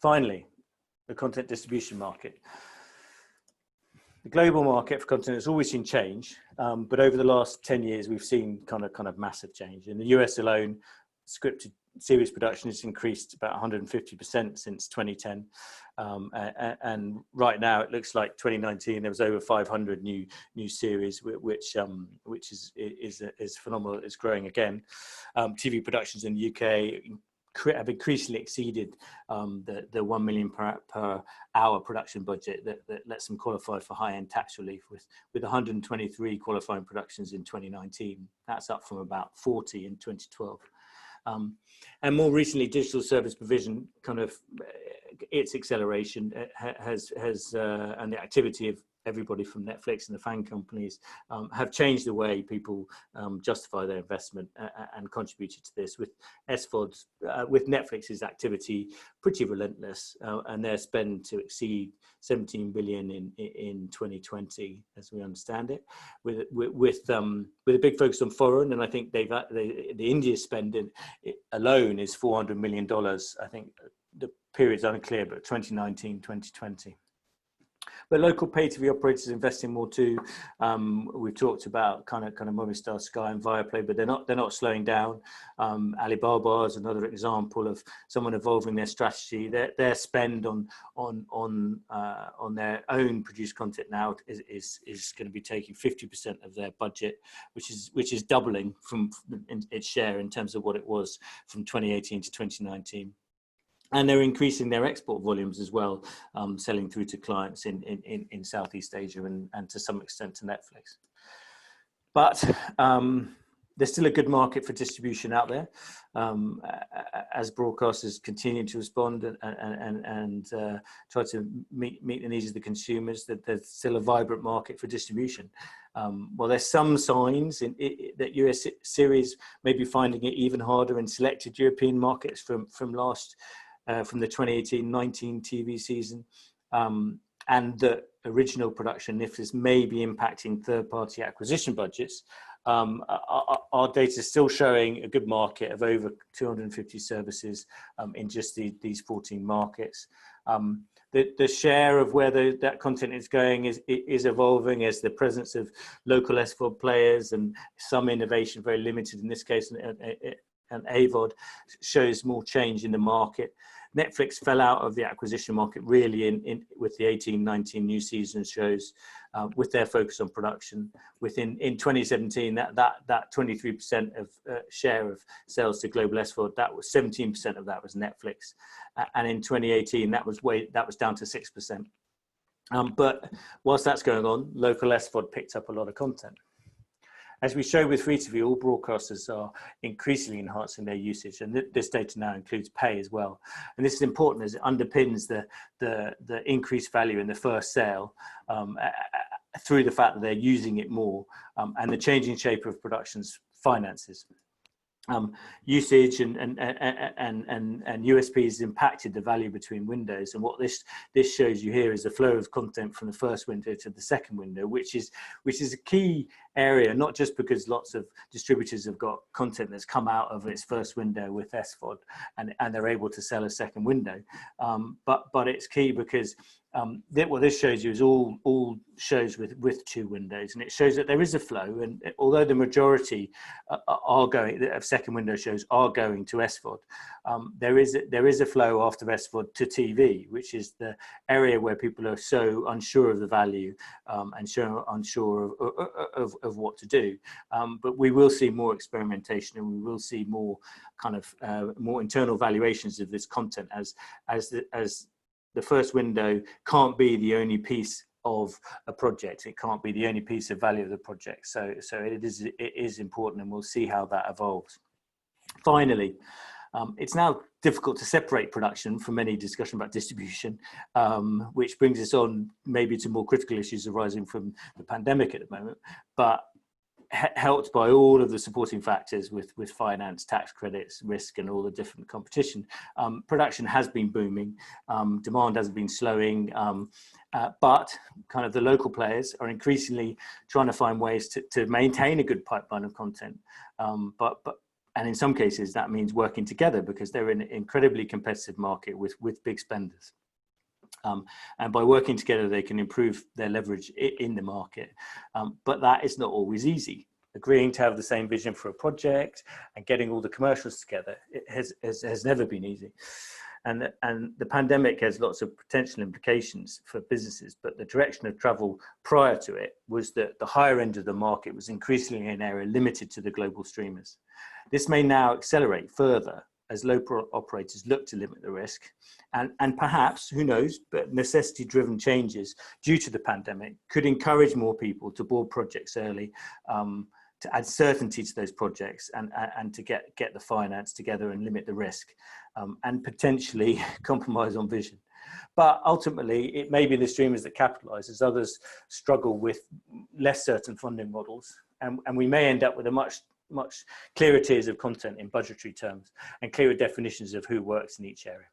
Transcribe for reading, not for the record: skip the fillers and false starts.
Finally, the content distribution market. The global market for content has always seen change, but over the last 10 years, we've seen kind of massive change. In the US alone, scripted series production has increased about 150% since 2010. And right now it looks like 2019, there was over 500 new series, which is phenomenal. It's growing again. TV productions in the UK have increasingly exceeded the $1 million per hour production budget that lets them qualify for high-end tax relief, with 123 qualifying productions in 2019. That's up from about 40 in 2012. And more recently, digital service provision, kind of its acceleration has and the activity of everybody from Netflix and the fan companies have changed the way people justify their investment and contributed to this, with SVODs, with Netflix's activity pretty relentless, and their spend to exceed 17 billion in 2020, as we understand it, with a big focus on foreign. And I think the India spend alone is $400 million. I think the period's unclear, but 2019, 2020. But local pay TV operators investing more too. We've talked about kind of Movistar, Sky, and Viaplay, but they're not slowing down. Alibaba is another example of someone evolving their strategy. Their spend on their own produced content now is going to be taking 50% of their budget, which is doubling from its share in terms of what it was from 2018 to 2019. And they're increasing their export volumes as well, selling through to clients in Southeast Asia and to some extent to Netflix. But there's still a good market for distribution out there, as broadcasters continue to respond and try to meet the needs of the consumers. That there's still a vibrant market for distribution. Well, there's some signs that US series may be finding it even harder in selected European markets from the 2018-19 TV season, and the original production NIFs may be impacting third-party acquisition budgets. Our data is still showing a good market of over 250 services in just these 14 markets. The share of where that content is going is evolving as the presence of local SVOD players and some innovation, very limited in this case, and AVOD shows more change in the market. Netflix fell out of the acquisition market really with the 18-19 new season shows, with their focus on production. In 2017, that 23% of share of sales to global SVOD, that was 17% of that was Netflix, and in 2018 that was down to 6%. But whilst that's going on, local SVOD picked up a lot of content. As we show with free TV, all broadcasters are increasingly enhancing their usage, and this data now includes pay as well. And this is important as it underpins the increased value in the first sale through the fact that they're using it more, and the changing shape of productions finances. Usage and USPs impacted the value between windows, and what this shows you here is the flow of content from the first window to the second window, which is a key area, not just because lots of distributors have got content that's come out of its first window with SVOD and they're able to sell a second window, but it's key because what this shows you is all shows with two windows, and it shows that there is a flow. And although the majority of second window shows are going to SVOD, there is a flow after SVOD to TV, which is the area where people are so unsure of the value and so unsure of what to do. But we will see more experimentation, and we will see more kind of more internal valuations of this content as the first window can't be the only piece of a project. It can't be the only piece of value of the project. So it is important, and we'll see how that evolves. Finally, it's now difficult to separate production from any discussion about distribution, which brings us on maybe to more critical issues arising from the pandemic at the moment, but helped by all of the supporting factors with finance, tax credits, risk, and all the different competition. Production has been booming, demand hasn't been slowing, but kind of the local players are increasingly trying to find ways to maintain a good pipeline of content, And in some cases, that means working together because they're in an incredibly competitive market with big spenders. And by working together, they can improve their leverage in the market. But that is not always easy. Agreeing to have the same vision for a project and getting all the commercials together, it has never been easy. And the pandemic has lots of potential implications for businesses, but the direction of travel prior to it was that the higher end of the market was increasingly an area limited to the global streamers. This may now accelerate further as local operators look to limit the risk, and perhaps, who knows, but necessity-driven changes due to the pandemic could encourage more people to board projects early, to add certainty to those projects and to get the finance together and limit the risk, and potentially compromise on vision. But ultimately, it may be the streamers that capitalize as others struggle with less certain funding models, and we may end up with a much clearer tiers of content in budgetary terms and clearer definitions of who works in each area.